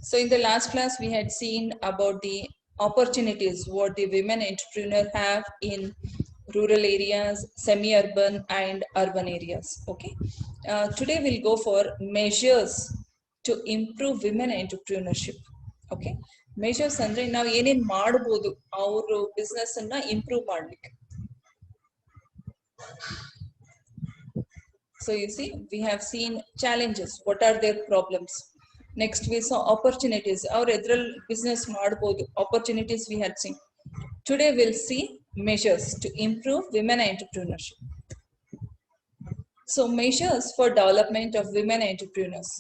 So in the last class, we had seen about the opportunities what the women entrepreneur have in rural areas, semi-urban and urban areas. Okay. Today we'll go for measures to improve women entrepreneurship. Okay. Measures ಅಂದ್ರೆ ನಾವು ಏನೇನ್ ಮಾಡಬಹುದು ಅವರು business ಅನ್ನ improve ಮಾಡ್ಲಿಕ್ಕೆ. So you see, we have seen challenges. What are their problems? Next we saw opportunities. Our edral business ಮಾಡಬಹುದು. Opportunities we had seen. Today we'll see measures to improve women entrepreneurship. So measures for development of women entrepreneurs.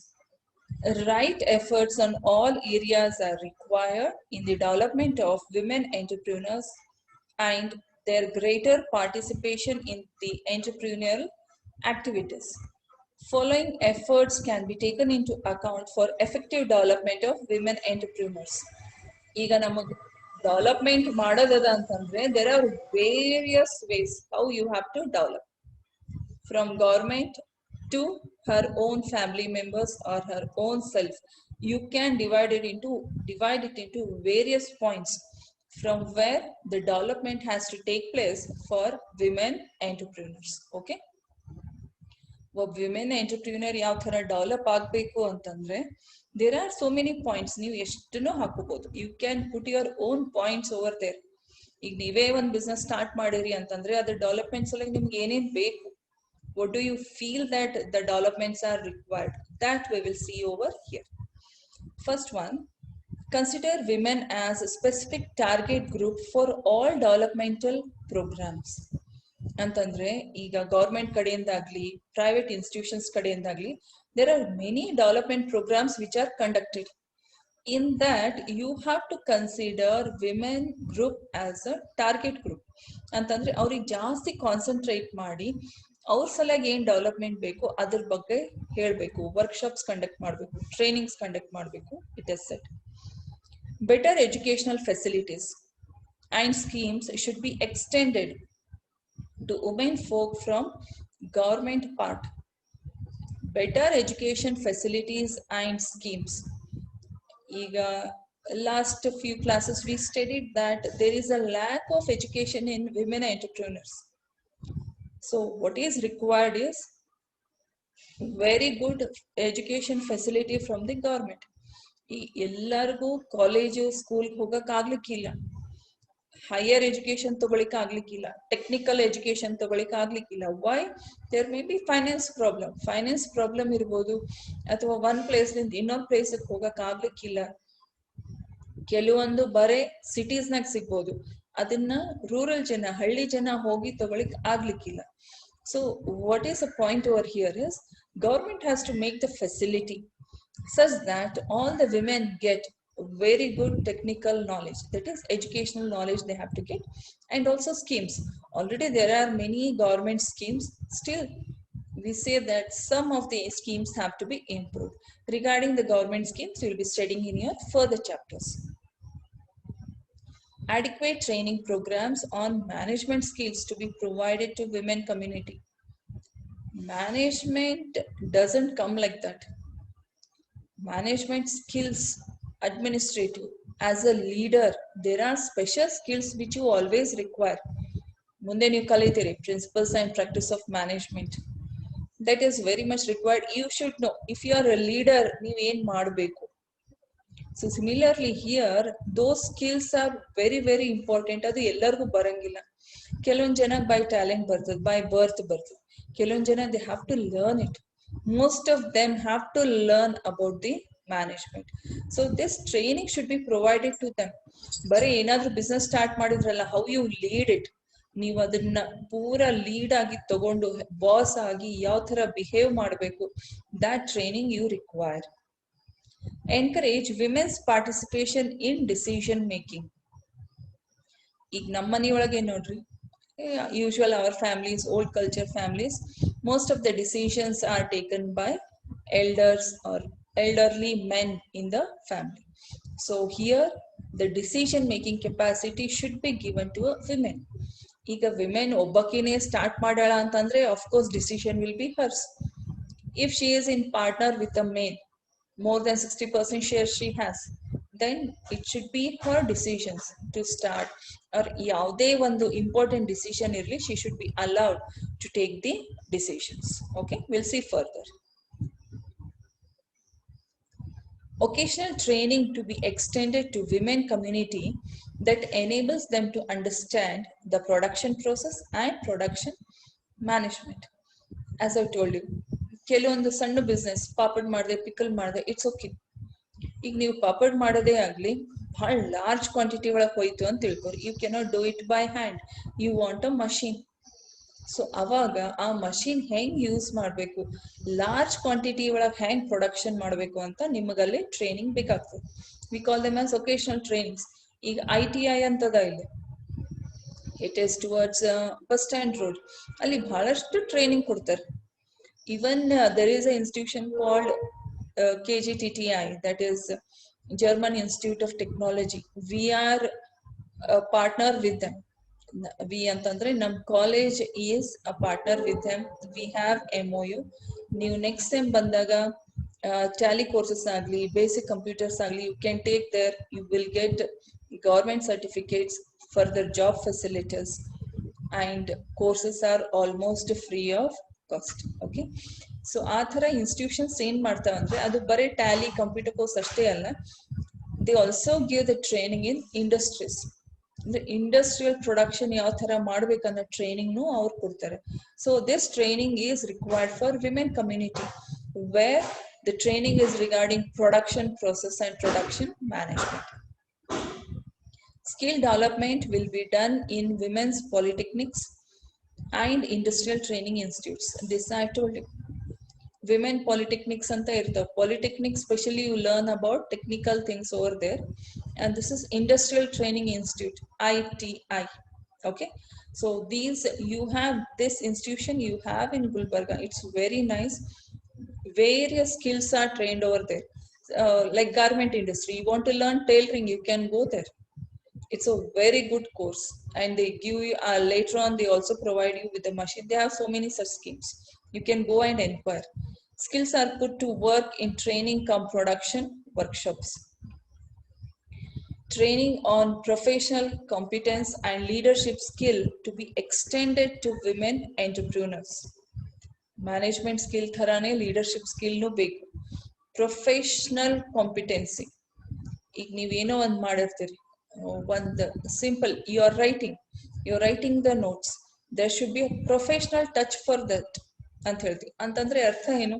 Right efforts on all areas are required in the development of women entrepreneurs and their greater participation in the entrepreneurial activities. Following efforts can be taken into account for effective development of women entrepreneurs. ಈಗ ನಮಗೆ development ಮಾಡೋದದ ಅಂತಂದ್ರೆ there are various ways how you have to develop. From government to her own family members or her own self, you can divide it into various points from where the development has to take place for women entrepreneurs. Okay, women entrepreneur ಯಾವ ತರ develop ಆಗಬೇಕು ಅಂತಂದ್ರೆ there are so many points. ನೀವು ಎಷ್ಟನ್ನು ಹಾಕೋಬಹುದು. You can put your own points over there. ಈಗ ನೀವೇ ಒಂದು business start ಮಾಡಿರಿ ಅಂತಂದ್ರೆ ಅದ್ರ ಡೆವಲಪ್ಮೆಂಟ್ಸ್ ಅಲ್ಲಿ ನಿಮ್ಗೆ ಏನೇನ್ ಬೇಕು, what do you feel that the developments are required, that we will see over here. First one, consider women as a specific target group for all developmental programs. ಅಂತಂದ್ರೆ ಈಗ government ಕಡೆಯಿಂದಾಗ್ಲಿ ಪ್ರೈವೇಟ್ ಇನ್ಸ್ಟಿಟ್ಯೂಷನ್ಸ್ ಕಡೆಯಿಂದಾಗ್ಲಿ there are many development programs which are conducted. In that you have to consider women group as a target group. ಅಂತಂದ್ರೆ ಅವ್ರಿಗೆ ಜಾಸ್ತಿ concentrate ಮಾಡಿ ಅವ್ರ ಸಲಾಗಿ ಏನ್ ಡೆವಲಪ್ಮೆಂಟ್ ಬೇಕು ಅದ್ರ ಬಗ್ಗೆ ಹೇಳ್ಬೇಕು, ವರ್ಕ್ಶಾಪ್ಸ್ ಕಂಡಕ್ಟ್ ಮಾಡಬೇಕು, ಟ್ರೈನಿಂಗ್ಸ್ ಕಂಡಕ್ಟ್ ಮಾಡಬೇಕು. It is set. Better educational facilities and schemes should be extended to women folk from government part. Better education facilities and schemes. Iga last few classes we studied that there is a lack of education in women entrepreneurs. So what is required is very good education facility from the government. ಎಲ್ಲರಿಗೂ college school ಹೋಗಕ್ ಆಗ್ಲಿಕ್ಕಿಲ್ಲ, higher education ತಗೊಳಿಕ್ ಆಗ್ಲಿಕ್ಕಿಲ್ಲ, technical education ತಗೊಳಿಕ್ ಆಗ್ಲಿಕ್ಕಿಲ್ಲ. Why? There may be finance problem ಇರ್ಬೋದು, ಅಥವಾ ಒಂದ್ ಪ್ಲೇಸ್ ನಿಂದ ಇನ್ನೊಂದ್ ಪ್ಲೇಸ್ ಹೋಗಕ್ ಆಗ್ಲಿಕ್ಕಿಲ್ಲ. ಕೆಲವೊಂದು ಬರೇ ಸಿಟೀಸ್ ನಾಗ ಸಿಗ್ಬೋದು, ಅದನ್ನ ರೂರಲ್ ಜನ, ಹಳ್ಳಿ ಜನ ಹೋಗಿ ತಗೊಳಿಕ್ ಆಗ್ಲಿಕ್ಕಿಲ್ಲ. So what is a point over here is government has to make the facility such that all the women get very good technical knowledge, that is educational knowledge they have to get. And also schemes, already there are many government schemes, still we say that some of the schemes have to be improved. Regarding the government schemes we will be studying in your further chapters. Adequate training programs on management skills to be provided to women community. Management doesn't come like that. Management skills, administrative, as a leader there are special skills which you always require. ಮುಂದೆ ನೀವು ಕಲಿತೀರಿ principles and practice of management, that is very much required. You should know if you are a leader ನೀವು ಏನ್ ಮಾಡಬೇಕು. So similarly here those skills are very very important. ಅದು ಎಲ್ಲರಿಗೂ ಬರಂಗಿಲ್ಲ. ಕೆಲವೊಂದು ಜನ ಬೈ ಟ್ಯಾಲೆಂಟ್ ಬರ್ತದೆ, ಬೈ ಬರ್ತ್ ಬರ್ತದೆ. ಕೆಲವೊಂದು ಜನ they have to learn it. Most of them have to learn about the management. So this training should be provided to them. ಬರೀ ಏನಾದ್ರೂ ಬಿಸ್ನೆಸ್ ಸ್ಟಾರ್ಟ್ ಮಾಡಿದ್ರಲ್ಲ, how you lead it, ನೀವು ಅದನ್ನ ಪೂರಾ ಲೀಡ್ ಆಗಿ ತಗೊಂಡು ಬಾಸ್ ಆಗಿ ಯಾವ ತರ ಬಿಹೇವ್ ಮಾಡಬೇಕು, that training you require. Encourage women's participation in decision making. ಈಗ ನಮ್ಮ ಮನೆಯೊಳಗೆ ನೋಡ್ರಿ, usual our families, old culture families, most of the decisions are taken by elders or elderly men in the family. So here the decision making capacity should be given to a women. ಈಗ women ಒಬ್ಬಕಿನೇ start ಮಾಡಾಳ ಅಂತಂದ್ರೆ of course decision will be hers. If she is in partner with a male, more than 60% share she has, then it should be her decisions to start, or ಯಾವುದೇ ಒಂದು important decision ಇರಲಿ, she should be allowed to take the decisions. Okay, we'll see further. Occasional training to be extended to women community that enables them to understand the production process and production management. As I told you, ಕೆಲವೊಂದು ಸಣ್ಣ business papad ಮಾಡಿದೆ, pickle ಮಾಡಿದೆ, it's okay. ಈಗ ನೀವು ಪಾಪಡ್ ಮಾಡೋದೇ ಆಗ್ಲಿ, ಬಹಳ large quantity ಒಳಗೆ ಹೋಯ್ತು ಅಂತ ತಿಳ್ಕೊರಿ, you cannot do it by hand, you want a machine. So ಅವಾಗ ಆ ಮಷೀನ್ ಹೆಂಗ್ ಯೂಸ್ ಮಾಡಬೇಕು, ಲಾರ್ಜ್ ಕ್ವಾಂಟಿಟಿ ಒಳಗೆ ಹೆಂಗ್ ಪ್ರೊಡಕ್ಷನ್ ಮಾಡಬೇಕು ಅಂತ ನಿಮಗಲ್ಲಿ ಟ್ರೈನಿಂಗ್ ಬೇಕಾಗ್ತದೆ. We call them as occasional trainings. ಈಗ ITI ಅಂತದ ಇಲ್ಲಿ, it is towards bus stand road, ಅಲ್ಲಿ ಬಹಳಷ್ಟು ಟ್ರೈನಿಂಗ್ ಕೊಡ್ತಾರೆ. Even there is an institution called KGTTI, that is German Institute of Technology. We are a partner with them. We antandre nam college is a partner with them. We have MOU. ನೀವು next time ಬಂದಾಗ tally courses agli, basic computers agli, you can take there. You will get government certificates, further job facilities, and courses are almost free of cost. Okay, so ಆ ಥರ institutions ಏನ್ ಮಾಡ್ತಾವ ಅಂದ್ರೆ, ಅದು ಬರೀ Tally computer course ಅಷ್ಟೇ ಅಲ್ಲ, they also give the training in industries. ಅಂದ್ರೆ ಇಂಡಸ್ಟ್ರಿಯಲ್ ಪ್ರೊಡಕ್ಷನ್ ಯಾವ ತರ ಮಾಡ್ಬೇಕನ್ನೋ ಟ್ರೈನಿಂಗ್ನು ಅವ್ರು ಕೊಡ್ತಾರೆ. So this training is required for women community, where the training is regarding production process and production management. Skill development will be done in women's polytechnics and industrial training institutes. This I told you. Women polytechnics anta irthav. Polytechnics specially you learn about technical things over there, and this is Industrial Training Institute, ITI. Okay, so these, you have this institution you have in Gulbarga. It's very nice. Various skills are trained over there. Like garment industry, you want to learn tailoring, you can go there. It's a very good course, and they give you later on they also provide you with a machine. They have so many such schemes, you can go and inquire. Skills are put to work in training cum production workshops. Training on professional competence and leadership skill to be extended to women entrepreneurs. Management skill tharane leadership skill nu beku. Professional competency, ಈಗ ನೀವೇನೋ ಒಂದು ಮಾಡಿರ್ತೀರಿ, ಒಂದು simple you are writing the notes, there should be a professional touch for that ಅಂತ ಹೇಳ್ತೀವಿ. ಅಂತಂದ್ರೆ ಅರ್ಥ ಏನು,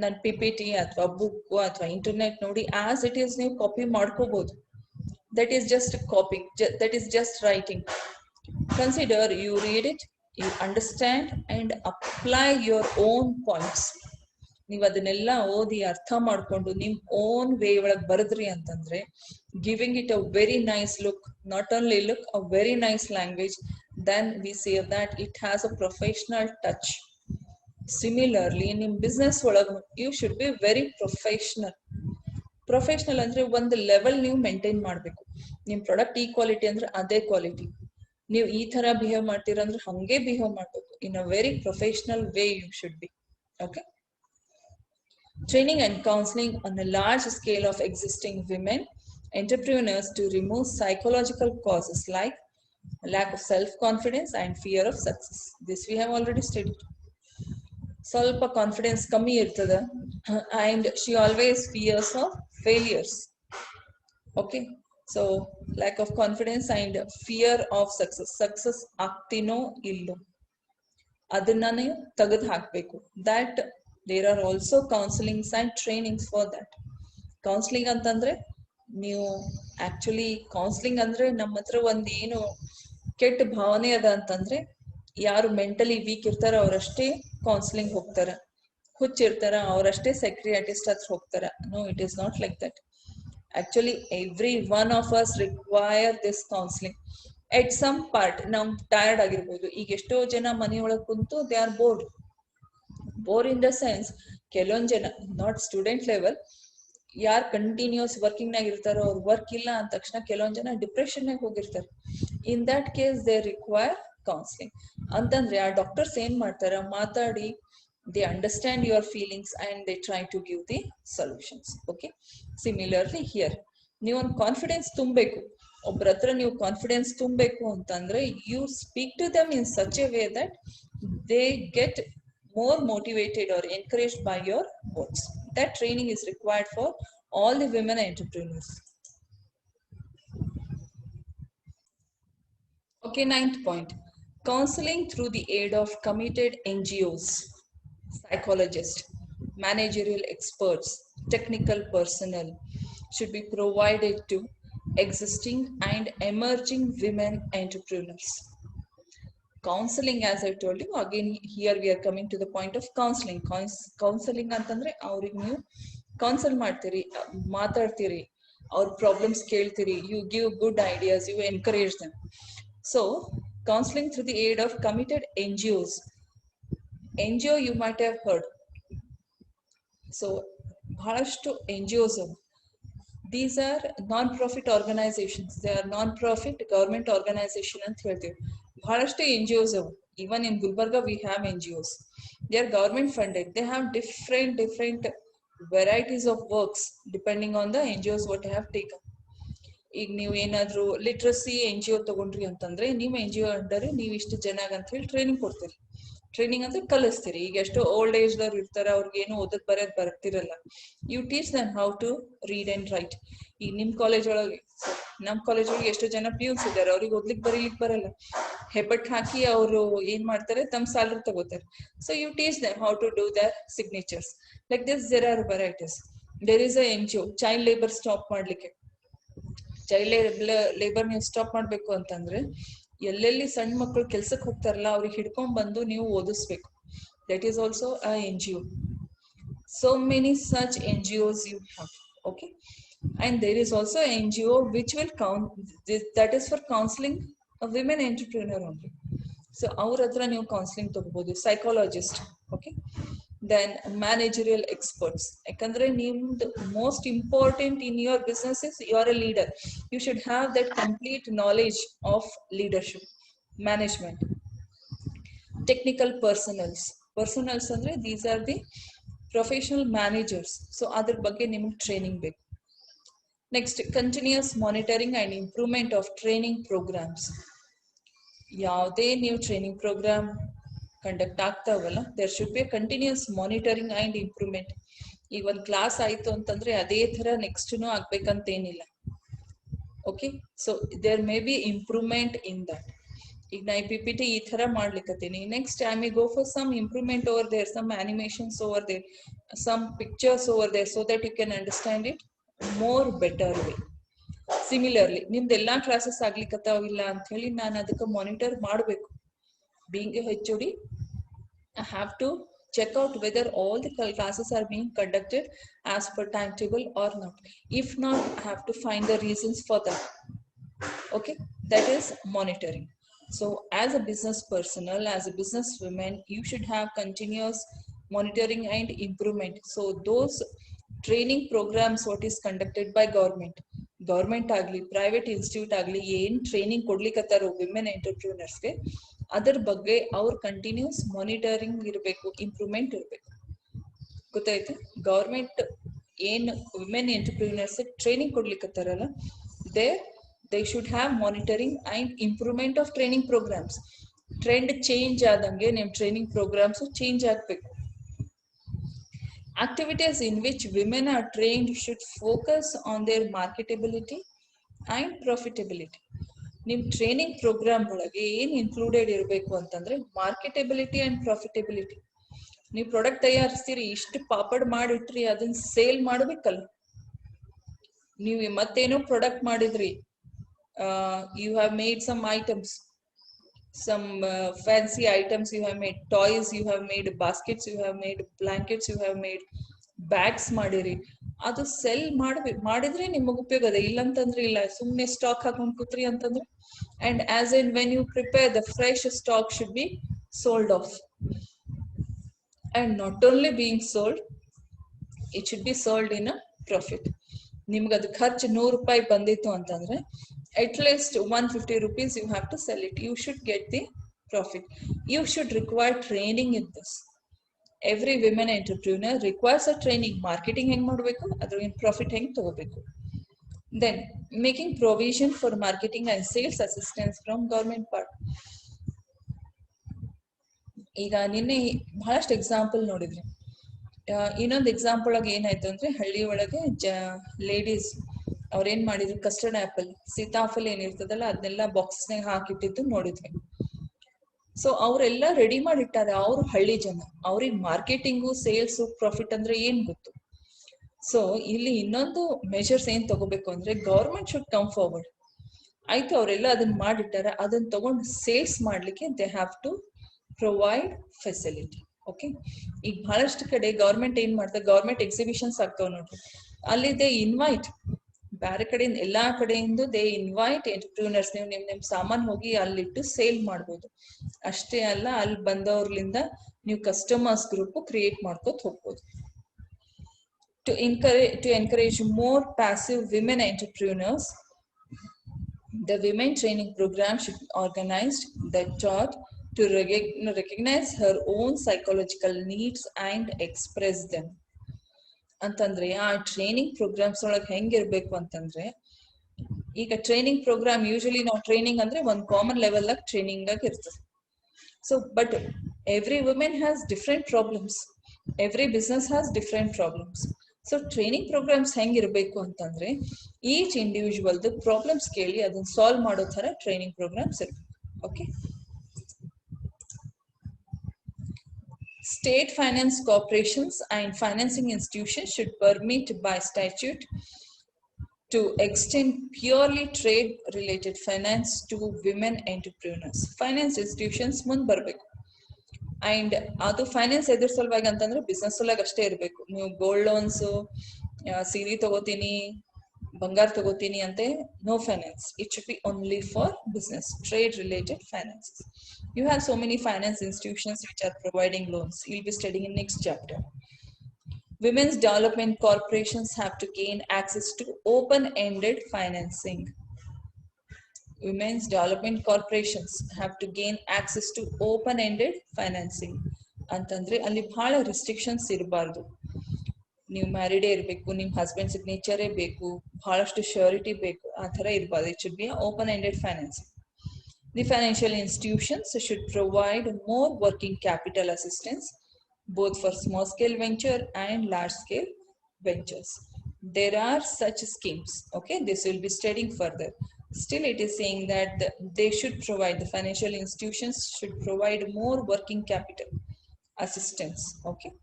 ನನ್ನ PPT ಅಥವಾ ಬುಕ್ ಅಥವಾ ಇಂಟರ್ನೆಟ್ ನೋಡಿ ಆಸ್ ಇಟ್ ಈಸ್ ನೀವು ಕಾಪಿ ಮಾಡ್ಕೋಬಹುದು. That is just copy, that is just writing. Consider you read it, you understand and apply your own points. ನೀವು ಅದನ್ನೆಲ್ಲ ಓದಿ ಅರ್ಥ ಮಾಡ್ಕೊಂಡು ನಿಮ್ ಓನ್ ವೇ ಒಳಗೆ ಬರದ್ರಿ ಅಂತಂದ್ರೆ, giving it a very nice look, not only look, a very nice language, then we say that it has a professional touch. Similarly ನಿಮ್ ಬಿಸ್ನೆಸ್ ಒಳಗ you should be very professional ಅಂದ್ರೆ ಒಂದು level ನೀವು maintain ಮಾಡ್ಬೇಕು. ನಿಮ್ product ಈ quality ಅಂದ್ರೆ ಅದೇ ಕ್ವಾಲಿಟಿ, ನೀವು ಈ ತರ ಬಿಹೇವ್ ಮಾಡ್ತೀರಂದ್ರೆ ಹಂಗೆ ಬಿಹೇವ್ ಮಾಡ್ಬೇಕು. In a very professional way you should be. Okay, training and counseling on a large scale of existing women entrepreneurs to remove psychological causes like lack of self-confidence and fear of success. This we have already studied. ಸ್ವಲ್ಪ confidence ಕಮ್ಮಿ ಇರ್ತದೆ, and she always fears of failures. Okay, so lack of confidence and fear of success ಆಗ್ತೀನೋ ಇಲ್ಲೋ ಅದನ್ನ ನೀವು ತೆಗೆದು ಹಾಕ್ಬೇಕು. that there are also counselings and trainings for that. counseling ಅಂತಂದ್ರೆ ನೀವು ಆಕ್ಚುಲಿ ಕೌನ್ಸಿಲಿಂಗ್ ಅಂದ್ರೆ ನಮ್ಮ ಹತ್ರ ಒಂದ್ ಏನು ಕೆಟ್ಟ ಭಾವನೆ ಅದ ಅಂತಂದ್ರೆ, ಯಾರು ಮೆಂಟಲಿ ವೀಕ್ ಇರ್ತಾರ ಅವರಷ್ಟೇ ಕೌನ್ಸಿಲಿಂಗ್ ಹೋಗ್ತಾರ, ಹುಚ್ಚಿರ್ತಾರ ಅವರಷ್ಟೇ ಸೈಕ್ರಿಯಾಟಿಸ್ಟ್ ಹತ್ರ ಹೋಗ್ತಾರ. No, it is not like that. Actually every one of us require this counselling at some part. ನಾವು ಟಯರ್ಡ್ ಆಗಿರ್ಬೋದು. ಈಗ ಎಷ್ಟೋ ಜನ ಮನೆಯೊಳಗೆ ಕುಂತು they are bore in the sense, ಕೆಲವೊಂದ್ ಜನ ನಾಟ್ ಸ್ಟೂಡೆಂಟ್ ಲೆವೆಲ್, ಯಾರು ಕಂಟಿನ್ಯೂಸ್ ವರ್ಕಿಂಗ್ ನಾಗ ಇರ್ತಾರೋ, ಅವ್ರ ವರ್ಕ್ ಇಲ್ಲ ಅಂದ ತಕ್ಷಣ ಕೆಲವೊಂದ್ ಜನ ಡಿಪ್ರೆಷನ್ ನಾಗ ಹೋಗಿರ್ತಾರೆ. In that case they require counselling. ಅಂತಂದ್ರೆ ಆ ಡಾಕ್ಟರ್ಸ್ ಏನ್ ಮಾಡ್ತಾರ, ಮಾತಾಡಿ they understand your feelings and they try to give the solutions. Okay, similarly here ನೀವು ಒಂದು ಕಾನ್ಫಿಡೆನ್ಸ್ ತುಂಬಬೇಕು, ಒಬ್ಬರ ಹತ್ರ ನೀವು ಕಾನ್ಫಿಡೆನ್ಸ್ ತುಂಬಬೇಕು ಅಂತಂದ್ರೆ you speak to them in such a way that they get more motivated or encouraged by your words. That training is required for all the women entrepreneurs. Okay, 9th point, counseling through the aid of committed NGOs, psychologists, managerial experts, technical personnel should be provided to existing and emerging women entrepreneurs. Counseling, as I told you, again here we are coming to the point of counseling. Counseling ಅಂತಂದ್ರೆ ಅವ್ರಿಗೆ ನೀವು counsel ಮಾಡ್ತೀರಿ, ಮಾತಾಡ್ತೀರಿ, ಅವ್ರ problems ಕೇಳ್ತೀರಿ, you give good ideas, you encourage them. So counseling through the aid of committed NGOs. NGO you might have heard. So ಬಹಳಷ್ಟು NGOs, these are non-profit organizations. They are non-profit government organization ಅಂತ ಹೇಳ್ತೀವಿ. ಬಹಳಷ್ಟು NGOs ಅವು. Even in Gulbarga we have NGOs. They are government funded. They have different varieties of works depending on the NGOs what they have taken. ಈಗ ನೀವು ಏನಾದ್ರು literacy NGO ತಗೊಂಡ್ರಿ ಅಂತಂದ್ರೆ ನಿಮ್ಮ NGO ಅಂಡರ್ ನೀವು ಇಷ್ಟು ಜನಾಗ ಅಂತ ಹೇಳಿ ಟ್ರೈನಿಂಗ್ ಕೊಡ್ತೀರಿ. ಟ್ರೈನಿಂಗ್ ಅಂದ್ರೆ ಕಲಿಸ್ತೀರಿ. ಈಗ ಎಷ್ಟೋ ಓಲ್ಡ್ ಏಜ್ ದವ್ರು ಇರ್ತಾರೆ, ಅವ್ರಿಗೆ ಏನು ಓದದ್ ಬರೋದ್ ಬರ್ತಿರಲ್ಲ. You teach them how to read and write. ಈಗ ನಿಮ್ ಕಾಲೇಜ್ ಒಳಗೆ, ನಮ್ ಕಾಲೇಜ್ ಒಳಗೆ ಎಷ್ಟೋ ಜನ PUs ಇದ್ದಾರೆ, ಅವ್ರಿಗೆ ಓದ್ಲಿಕ್ ಬರೀಲಿಕ್ ಬರಲ್ಲ. ಹೆಬ್ಬಟ್ ಹಾಕಿ ಅವರು ಏನ್ ಮಾಡ್ತಾರೆ, ತಮ್ಮ ಸ್ಯಾಲರಿ ತಗೋತಾರೆ. So you teach them how to do their signatures. Like this there are varieties. There is a NGO child labour stop ಮಾಡ್ಲಿಕ್ಕೆ. ಚೈಲ್ಡ್ ಲೇಬರ್ ನೀವು ಸ್ಟಾಪ್ ಮಾಡ್ಬೇಕು ಅಂತಂದ್ರೆ ಎಲ್ಲೆಲ್ಲಿ ಸಣ್ಣ ಮಕ್ಕಳು ಕೆಲ್ಸಕ್ಕೆ ಹೋಗ್ತಾರಲ್ಲ ಅವ್ರಿಗೆ ಹಿಡ್ಕೊಂಡ್ ಬಂದು ನೀವು ಓದಿಸ್ಬೇಕು. That is also a NGO. So many such NGOs you have. Okay, and there is also an NGO which will count, that is for counseling a women entrepreneur only. So ಅವ್ರ ಹತ್ರ ನೀವು ಕೌನ್ಸಿಲಿಂಗ್ ತಗೋಬಹುದು. Psychologist. Okay, then managerial experts. ಯಾಕಂದ್ರೆ ನಿಮ್ದು most important in your business is you are a leader. You should have that complete knowledge of leadership, management. Technical personnels ಅಂದ್ರೆ these are the professional managers. So ಅದ್ರ ಬಗ್ಗೆ ನಿಮ್ಗೆ training ಬೇಕು. Next, continuous monitoring and improvement of training programmes. ಯಾವುದೇ ನೀವು training programme conduct ಆಗ್ತಾವಲ್ಲ, there should be continuous monitoring and improvement. ಈಗ ಒಂದು ಕ್ಲಾಸ್ ಆಯ್ತು ಅಂತಂದ್ರೆ ಅದೇ ತರ ನೆಕ್ಸ್ಟ್ನು ಆಗ್ಬೇಕಂತ ಏನಿಲ್ಲ. Okay, so there may be improvement in that. ಈಗ ನಾ PPT ಈ ತರ ಮಾಡ್ಲಿಕ್ಕತ್ತೀನಿ, next I may go for some improvement over there, some animations over there, some pictures over there, so that you can understand it more better way. Similarly ನಿಮ್ದು ಎಲ್ಲಾ classes ಆಗ್ಲಿಕ್ಕತ್ತಾವಿಲ್ಲ ಅಂತ ಹೇಳಿ ನಾನು ಅದಕ್ಕೆ ಮಾನಿಟರ್ ಮಾಡಬೇಕು. Being A HOD, I have to check out whether all the classes are being conducted as per timetable or not. If not, I have to find the reasons for that. Okay, that is monitoring. So as a business personnel, as a business woman, you should have continuous monitoring and improvement. So those training programs what is conducted by government agli, private institute agli, ಏನ್ training ಕೊಡ್ಲಿಕ್ಕತ್ತಾರೋ women ಎಂಟರ್ಪ್ರಿನರ್ಸ್ಗೆ, ಅದರ ಬಗ್ಗೆ ಅವ್ರ continuous monitoring ಇರಬೇಕು, improvement ಇರಬೇಕು. ಗೊತ್ತಾಯ್ತು? Government ಏನ್ women entrepreneurs training ಕೊಡ್ಲಿಕ್ಕತ್ತಾರಲ್ಲ, they should have monitoring and improvement of training programs. Trend change ಆದಂಗೆ ನಿಮ್ ಟ್ರೈನಿಂಗ್ ಪ್ರೋಗ್ರಾಮ್ಸ್ ಚೇಂಜ್ ಆಗ್ಬೇಕು. Activities in which women are trained should focus on their marketability and profitability. ನಿಮ್ training programme ಒಳಗೆ ಏನ್ included ಇರಬೇಕು ಅಂತಂದ್ರೆ ಮಾರ್ಕೆಟಬಿಲಿಟಿ and profitability. ನೀವು product ತಯಾರಿಸ್ತೀರಿ, ಇಷ್ಟು ಪಾಪಡ್ ಮಾಡಿಟ್ರಿ, ಅದನ್ನ ಸೇಲ್ ಮಾಡ್ಬೇಕಲ್ಲ. ನೀವು ಮತ್ತೇನೋ ಪ್ರಾಡಕ್ಟ್ ಮಾಡಿದ್ರಿ, you have made some items, some fancy items you have made, toys you have made, baskets you have made, blankets you have made, bags ಮಾಡಿರಿ, ಅದು ಸೆಲ್ ಮಾಡಿದ್ರೆ ನಿಮಗೆ ಉಪಯೋಗ ಅದ. ಇಲ್ಲ ಅಂತಂದ್ರೆ ಇಲ್ಲ, ಸುಮ್ನೆ ಸ್ಟಾಕ್ ಹಾಕೊಂಡ್ ಕೂತ್ರಿ ಅಂತಂದ್ರೆ. And as in when you prepare the fresh stock should be sold off, and not only being sold, it should be sold in a profit. ನಿಮ್ಗೆ ಅದು ಖರ್ಚು 100 ರೂಪಾಯಿ ಬಂದಿತ್ತು ಅಂತಂದ್ರೆ at least 150 rupees you have to sell it. You should get the profit. You should require training in this. Every women entrepreneur requires a training. Marketing ಹೆಂಗ್ ಮಾಡಬೇಕು, ಅದ್ರ profit ಹೆಂಗ್ ತಗೋಬೇಕು. Then making provision for marketing and sales assistance from government part. ಈಗ ನಿನ್ನೆ ಬಹಳಷ್ಟು example ನೋಡಿದ್ರಿ. ಇನ್ನೊಂದು ಎಕ್ಸಾಂಪಲ್ ಆಗಿ ಏನಾಯ್ತು ಅಂದ್ರೆ, ಹಳ್ಳಿ ಒಳಗೆ ಲೇಡೀಸ್ ಅವ್ರೇನ್ ಮಾಡಿದ್ರು, ಕಸ್ಟರ್ಡ್ ಆಪಲ್, ಸೀತಾಫಲ್ ಏನಿರ್ತದಲ್ಲ ಅದನ್ನೆಲ್ಲ ಬಾಕ್ಸ್ನಾಗ ಹಾಕಿಟ್ಟಿದ್ದು ನೋಡಿದ್ವಿ. ಸೊ ಅವರೆಲ್ಲ ರೆಡಿ ಮಾಡಿಟ್ಟಾರೆ, ಅವ್ರು ಹಳ್ಳಿ ಜನ, ಅವ್ರಿಗೆ ಮಾರ್ಕೆಟಿಂಗು ಸೇಲ್ಸ್ ಪ್ರಾಫಿಟ್ ಅಂದ್ರೆ ಏನ್ ಗೊತ್ತು. ಸೊ ಇಲ್ಲಿ ಇನ್ನೊಂದು ಮೆಜರ್ಸ್ ಏನ್ ತಗೋಬೇಕು ಅಂದ್ರೆ, ಗವರ್ಮೆಂಟ್ ಶುಡ್ ಕಮ್ ಫಾರ್ವರ್ಡ್. ಆಯ್ತು, ಅವರೆಲ್ಲ ಅದನ್ನ ಮಾಡಿಟ್ಟಾರೆ, ಅದನ್ನ ತಗೊಂಡು ಸೇಲ್ಸ್ ಮಾಡ್ಲಿಕ್ಕೆ they have to provide facility. Okay, ಈಗ ಬಹಳಷ್ಟು ಕಡೆ ಗವರ್ಮೆಂಟ್ ಏನ್ ಮಾಡ್ತಾರೆ, ಗವರ್ಮೆಂಟ್ ಎಕ್ಸಿಬಿಷನ್ಸ್ ಆಗ್ತಾವ ನೋಡ್ರಿ, ಅಲ್ಲಿ ದೇ ಇನ್ವೈಟ್ ಬೇರೆ ಕಡೆಯಿಂದ, ಎಲ್ಲಾ ಕಡೆಯಿಂದ ದೇ ಇನ್ವೈಟ್ ಎಂಟರ್ಪ್ರಿನರ್ಸ್. ನೀವು ನಿಮ್ ಸಾಮಾನ್ ಹೋಗಿ ಅಲ್ಲಿಟ್ಟು ಸೇಲ್ ಮಾಡ್ಬೋದು. ಅಷ್ಟೇ ಅಲ್ಲ, ಅಲ್ಲಿ ಬಂದವ್ರಲಿಂದ ನೀವು ಕಸ್ಟಮರ್ಸ್ ಗ್ರೂಪ್ ಕ್ರಿಯೇಟ್ ಮಾಡ್ಕೋತ ಹೋಗ್ಬೋದು. To encourage more passive women entrepreneurs, the women training program should be organized that taught to recognize her own psychological needs and express them. ಅಂತಂದ್ರೆ ಆ ಟ್ರೈನಿಂಗ್ ಪ್ರೋಗ್ರಾಮ್ಸ್ ಒಳಗೆ ಹೆಂಗಿರ್ಬೇಕು ಅಂತಂದ್ರೆ, ಈಗ ಟ್ರೈನಿಂಗ್ ಪ್ರೋಗ್ರಾಮ್ ಯೂಶಲಿ ನಾವು training ಅಂದ್ರೆ ಒಂದು ಕಾಮನ್ ಲೆವೆಲ್ ಆಗಿ ಟ್ರೈನಿಂಗ್ ಆಗಿ ಇರ್ತದೆ. So but every women has different problems, every business has different problems. So training programmes ಹೆಂಗಿರ್ಬೇಕು ಅಂತಂದ್ರೆ, ಈಚ್ ಇಂಡಿವಿಜುವಲ್ದು ಪ್ರಾಬ್ಲಮ್ಸ್ ಕೇಳಿ ಅದನ್ನ ಸಾಲ್ವ್ ಮಾಡೋ ತರ ಟ್ರೈನಿಂಗ್ ಪ್ರೋಗ್ರಾಮ್ಸ್ ಇರ್ಬೇಕು. Okay, state finance corporations and financing institutions should permit by statute to extend purely trade related finance to women entrepreneurs. Finance institutions ಮುಂದೆ ಬರಬೇಕು. And ಅದು ಫೈನಾನ್ಸ್ ಎದ್ರ ಸಲುವಾಗಿ ಅಂತಂದ್ರೆ ಬಿಸ್ನೆಸ್ ಸಲುವಾಗಿ ಅಷ್ಟೇ ಇರಬೇಕು. ನೀವು ಗೋಲ್ಡ್ ಲೋನ್ಸ್, ಸೀರೆ ತಗೋತೀನಿ, ಬಂಗಾರ ತಗೋತೀನಿ ಅಂತೆ, no finance. It should be only for business, trade related finance. You have so many finance institutions which are providing loans. You'll be studying in next chapter. Women's development corporations have to gain access to open-ended financing. Women's development corporations have to gain access to open-ended financing. ಅಂತಂದ್ರೆ ಅಲ್ಲಿ ಬಹಳ restrictions ಇರಬಾರ್ದು. ನೀವು ಮ್ಯಾರಿಡೇ ಇರಬೇಕು, ನಿಮ್ಮ husband ಸಿಗ್ನೇಚರೇ ಬೇಕು, ಬಹಳಷ್ಟು surety ಬೇಕು, ಆ ಥರ ಇರಬಾರ್ದು. It should B open-ended financing. The financial institutions should provide more working capital assistance, both for small-scale venture and large-scale ventures. There are such schemes. Okay, this will be studying further. Still, it is saying that they should provide, the financial institutions should provide more working capital assistance. Okay,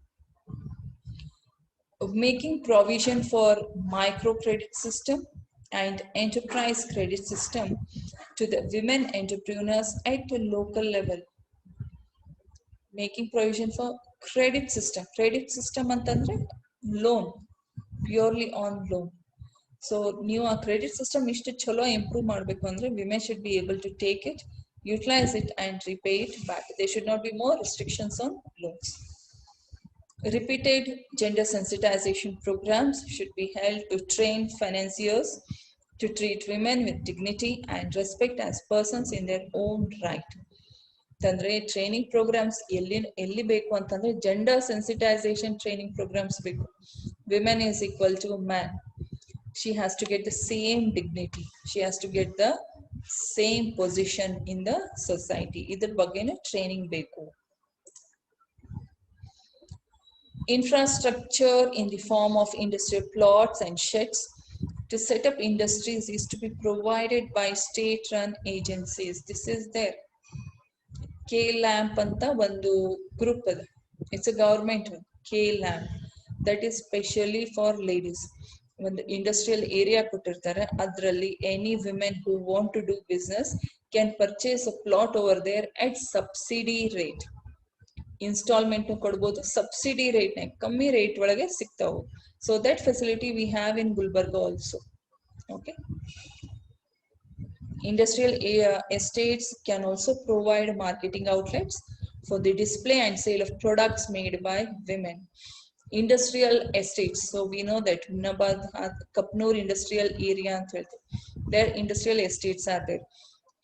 making provision for microcredit system and enterprise credit system to the women entrepreneurs at the local level. Making provision for credit system. Credit system ಅಂತಂದ್ರೆ loan, purely on loan. So ನೀವು ಆ credit system ಇಷ್ಟು ಚಲೋ improve ಮಾಡಬೇಕು ಅಂದ್ರೆ, women should be able to take it, utilize it and repay it back. There should not be more restrictions on loans. Repeated gender sensitization programs should be held to train financiers to treat women with dignity and respect as persons in their own right. ತಂದ್ರೆ training programmes ಎಲ್ಲಿ ಬೇಕು ಅಂತಂದ್ರೆ, gender sensitisation training programmes ಬೇಕು. Women is equal to man. She has to get the same dignity, she has to get the same position in the society. ಇದ್ರ ಬಗ್ಗೆನೂ training ಬೇಕು. Infrastructure in the form of industrial plots and sheds to set up industries is to be provided by state-run agencies. This is there. K-LAMP anta ಒಂದು group ಇದೆ. It's a government one. K-LAMP, that is specially for ladies. ಒಂದು industrial area ಕೊಟ್ಟಿರ್ತಾರೆ, ಅದರಲ್ಲಿ any women who want to do business can purchase a plot over there at subsidy rate. Instalment ಕೊಡ್ಬೋದು, subsidy rate ನಾಗ ಕಮ್ಮಿ rate ಒಳಗೆ ಸಿಗ್ತಾವು. So that facility we have in Gulbarga also. Okay, industrial estates can also provide marketing outlets for the display and sale of products made by women. Industrial estates, so we know that Hunnabad, Kapnoor industrial area ಅಂತ ಹೇಳ್ತೀವಿ, there industrial estates are there.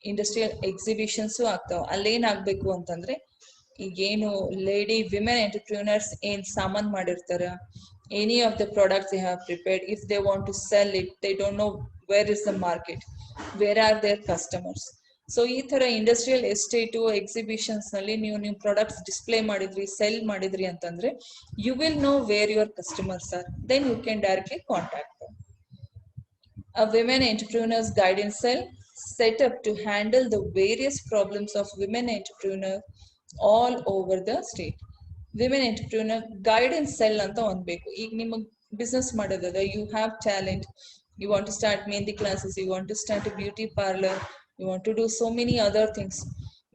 Industrial exhibitions ಆಗ್ತಾವ. ಅಲ್ಲೇನ್ ಆಗ್ಬೇಕು ಅಂತಂದ್ರೆ, ಈಗೇನು lady women entrepreneurs ಏನ್ ಸಾಮಾನ್ ಮಾಡಿರ್ತಾರ, any of the products they have prepared, if they want to sell it, they don't know where is the market, where are their customers. So ಈ ತರ industrial estate exhibitions ನಲ್ಲಿ ನೀವು ನಿಮ್ products display ಮಾಡಿದ್ರಿ, sell ಮಾಡಿದ್ರಿ ಅಂತಂದ್ರೆ you will know where your customers are, then you can directly contact them. A women entrepreneurs guidance cell set up to handle the various problems of women entrepreneur all over the state. Women entrepreneur guidance cell ಅಂತ ಒಂದು ಬೇಕು. ಈಗ ನಿಮಗೆ business ಮಾಡೋದದ, you have talent, you want to start mehndi classes, you want to start a beauty parlor, you want to do so many other things,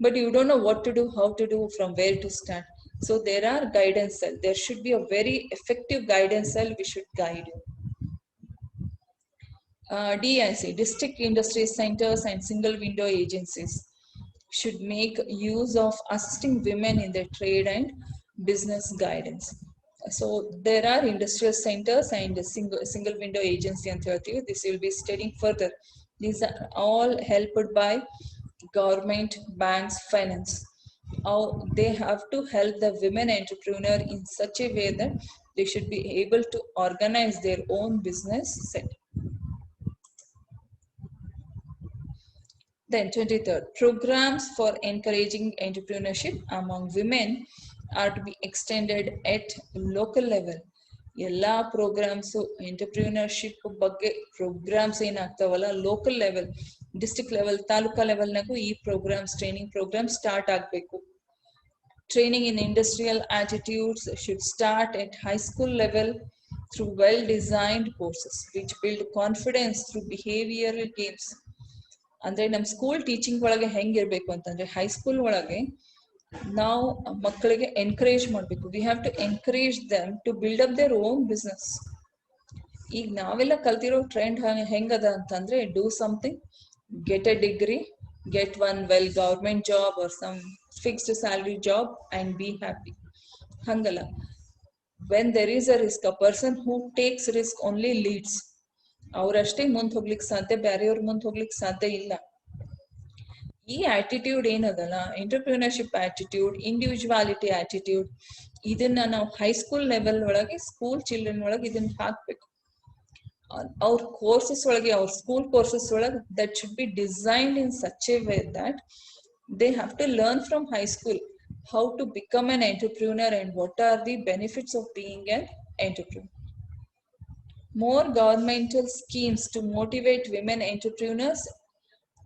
but you don't know what to do, how to do, from where to start. So there are guidance cell. There should be a very effective guidance cell which should guide you. DIC, District Industry Centers and Single Window Agencies, should make use of assisting women in their trade and business guidance. So there are industrial centers and single window agency ಅಂತ ಹೇಳ್ತೀವಿ. This will be studying further. These are all helped by government, banks, finance. They have to help the women entrepreneur in such a way that they should be able to organize their own business set. Then 23rd, programs for encouraging entrepreneurship among women are to be extended at local level. ಎಲ್ಲಾ programmes entrepreneurship ಬಗ್ಗೆ programmes ಏನಾಗ್ತಾವಲ್ಲ local level, district level, taluka ಲೆವೆಲ್ನಾಗೂ ಈ programmes, training programme start ಆಗಬೇಕು. Training in industrial attitudes should start at high school level through well-designed courses which build confidence through behavioral games. ಅಂದ್ರೆ ನಮ್ school teaching ಒಳಗೆ ಹೆಂಗಿರ್ಬೇಕು ಅಂತಂದ್ರೆ, ಹೈಸ್ಕೂಲ್ ಒಳಗೆ ನಾವು ಮಕ್ಕಳಿಗೆ ಎನ್ಕರೇಜ್ ಮಾಡ್ಬೇಕು. We have to encourage them to build up their own business. ಈಗ ನಾವೆಲ್ಲ ಕಲ್ತಿರೋ ಟ್ರೆಂಡ್ ಹೆಂಗದ ಅಂತಂದ್ರೆ, do something, get a degree, get one well government job or some fixed salary job and be happy. ಹಂಗಲ್ಲ. When there is a risk, a person who takes risk only leads. ಅವ್ರಷ್ಟೇ ಮುಂದ್ ಹೋಗ್ಲಿಕ್ಕೆ ಸಾಧ್ಯ, ಬೇರೆಯವ್ರ ಮುಂದ್ ಹೋಗ್ಲಿಕ್ಕೆ ಸಾಧ್ಯ ಇಲ್ಲ. ಈ ಆಟಿಟ್ಯೂಡ್ ಏನದಲ್ಲ, ಎಂಟರ್ಪ್ರಿನರ್ಶಿಪ್ ಆಟಿಟ್ಯೂಡ್, ಇಂಡಿವಿಜುವಾಲಿಟಿ ಆಟಿಟ್ಯೂಡ್, ಇದನ್ನ ನಾವು ಹೈಸ್ಕೂಲ್ ಲೆವೆಲ್ ಒಳಗೆ, ಸ್ಕೂಲ್ ಚಿಲ್ಡ್ರನ್ ಒಳಗೆ ಇದನ್ನ ಹಾಕ್ಬೇಕು. ಅವ್ರ ಕೋರ್ಸಸ್ ಒಳಗೆ, ಅವ್ರ ಸ್ಕೂಲ್ ಕೋರ್ಸಸ್ ಒಳಗೆ that should be designed in such a way that they have to learn from high school how to become an entrepreneur and what are the benefits of being an entrepreneur. More governmental schemes to motivate women entrepreneurs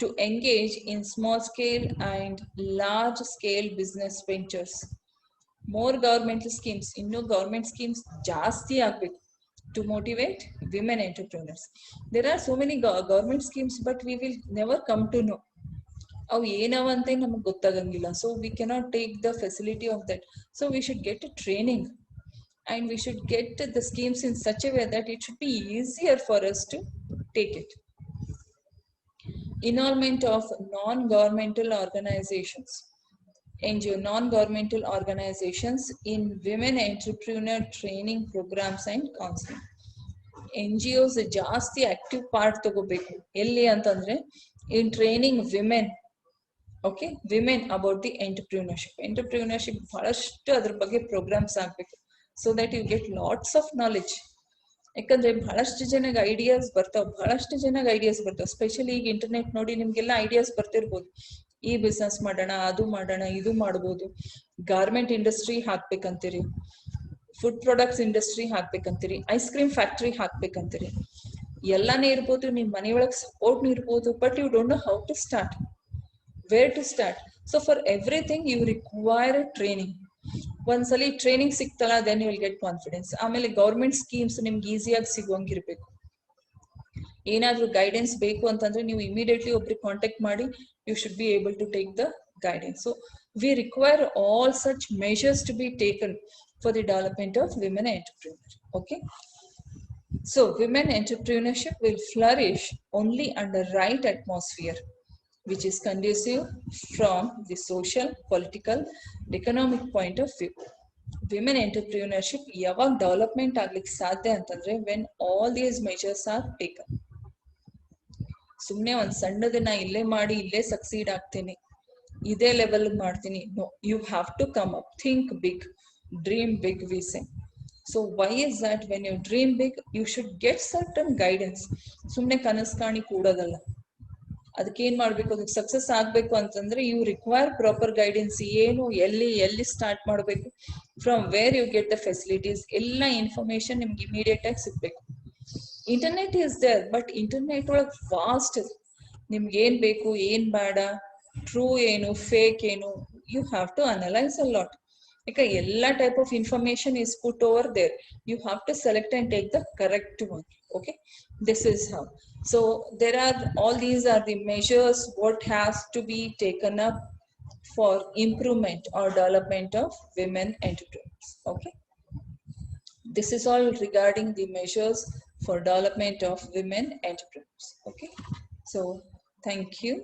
to engage in small scale and large scale business ventures. More governmental schemes, inno government schemes ಜಾಸ್ತಿ ಆಗಬೇಕು to motivate women entrepreneurs. There are so many government schemes, but we will never come to know. ಅವು ಏನವಂತೆ ನಮಗೆ ಗೊತ್ತಾಗಂಗಿಲ್ಲ. So we cannot take the facility of that. So we should get a training and we should get the schemes in such a way that it should be easier for us to take it. Involvement of non-governmental organizations, NGO, non-governmental organizations in women entrepreneur training programs and counseling. NGOs ಜಾಸ್ತಿ active part ತಗೋಬೇಕು. ಎಲ್ಲಿ ಅಂತಂದ್ರೆ in training women, okay, women about the entrepreneurship ಬಹಳಷ್ಟು ಅದ್ರ ಬಗ್ಗೆ programmes ಆಗ್ಬೇಕು, so that you get lots of knowledge. ಯಾಕಂದ್ರೆ ಬಹಳಷ್ಟು ಜನಗೆ ಐಡಿಯಾಸ್ ಬರ್ತಾವ, ಸ್ಪೆಷಲಿ ಈಗ ಇಂಟರ್ನೆಟ್ ನೋಡಿ ನಿಮ್ಗೆಲ್ಲ ಐಡಿಯಾಸ್ ಬರ್ತಿರ್ಬೋದು. ಈ ಬಿಸ್ನೆಸ್ ಮಾಡೋಣ, ಅದು ಮಾಡೋಣ, ಇದು ಮಾಡ್ಬೋದು. ಗಾರ್ಮೆಂಟ್ ಇಂಡಸ್ಟ್ರಿ ಹಾಕ್ಬೇಕಂತೀರಿ, ಫುಡ್ ಪ್ರಾಡಕ್ಟ್ಸ್ ಇಂಡಸ್ಟ್ರಿ ಹಾಕ್ಬೇಕಂತೀರಿ, ಐಸ್ ಕ್ರೀಮ್ ಫ್ಯಾಕ್ಟ್ರಿ ಹಾಕ್ಬೇಕಂತೀರಿ, ಎಲ್ಲಾನೇ ಇರ್ಬೋದು. ನಿಮ್ ಮನೆಯೊಳಗೆ ಸಪೋರ್ಟ್ ಇರ್ಬೋದು, but you don't know how to start, where to start. So for everything you require training. ಒಂದ್ಸಲಿ ಟ್ರೈನಿಂಗ್ ಸಿಕ್ತಲ್ಲ, then you will get confidence. ಆಮೇಲೆ ಗೌರ್ಮೆಂಟ್ ಸ್ಕೀಮ್ಸ್ ನಿಮ್ಗೆ ಈಸಿಯಾಗಿ ಸಿಗುವಂಗಿರ್ಬೇಕು. ಏನಾದ್ರೂ ಗೈಡೆನ್ಸ್ ಬೇಕು ಅಂತಂದ್ರೆ ನೀವು ಇಮಿಡಿಯೇಟ್ಲಿ ಒಬ್ರಿಗೆ ಕಾಂಟ್ಯಾಕ್ಟ್ ಮಾಡಿ, you should be able to take the guidance. So we require all such measures to be taken for the development of women entrepreneurs. Okay, so women entrepreneurship will flourish only under right atmosphere which is conducive from the social, political, economic point of view. Women entrepreneurship ಯಾವಾಗ development ಆಗ್ಲಿಕ್ಕೆ ಸಾಧ್ಯ ಅಂತಂದ್ರೆ when all these measures are taken. ಸುಮ್ನೆ ಒಂದ್ ಸಣ್ಣದನ್ನ ಇಲ್ಲೇ ಮಾಡಿ ಇಲ್ಲೇ succeed ಆಗ್ತೇನೆ, ಇದೇ ಲೆವೆಲ್ ಮಾಡ್ತೀನಿ. No, you have to come up, think big, dream big we say. So why is that when you dream big you should get certain guidance. ಸುಮ್ನೆ ಕನಸು ಕಾಣಿ ಕೂಡೋದಲ್ಲ. ಅದಕ್ಕೆ ಏನ್ ಮಾಡ್ಬೇಕು, ಅದಕ್ಕೆ ಸಕ್ಸಸ್ ಆಗ್ಬೇಕು ಅಂತಂದ್ರೆ ಯು ರಿಕ್ವೈರ್ ಪ್ರಾಪರ್ ಗೈಡೆನ್ಸ್. ಏನು, ಎಲ್ಲಿ ಸ್ಟಾರ್ಟ್ ಮಾಡ್ಬೇಕು, from where you get the facilities, ಎಲ್ಲ ಇನ್ಫಾರ್ಮೇಶನ್ ನಿಮ್ಗೆ ಇಮಿಡಿಯೇಟ್ ಆಗಿ ಸಿಗ್ಬೇಕು. Internet is there, but internet ಒಳಗೆ ವಾಸ್ಟ್ ಇದೆ. ನಿಮ್ಗೆ ಏನ್ ಬೇಕು, ಏನ್ ಬೇಡ, ಟ್ರೂ ಏನು, ಫೇಕ್ ಏನು, you have to analyse a lot. ಯಾಕೆ ಎಲ್ಲ type of information is put over there. You have to select and take the correct one. Okay, this is how. So there are, all these are the measures what has to be taken up for improvement or development of women entrepreneurs. Okay, this is all regarding the measures for development of women entrepreneurs. Okay, so thank you.